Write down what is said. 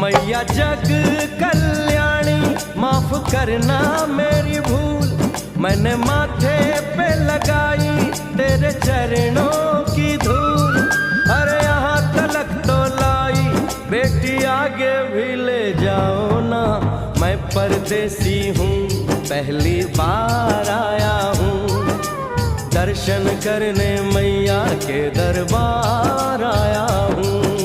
मैया जग कल्याणी माफ करना मेरी भूल, मैंने माथे पे लगाई तेरे चरणों की धूल। अरे यहाँ तलक तो लाई बेटी आगे भी ले जाओ ना, मैं परदेसी हूँ पहली बार आया हूँ, दर्शन करने मैया के दरबार आया हूँ।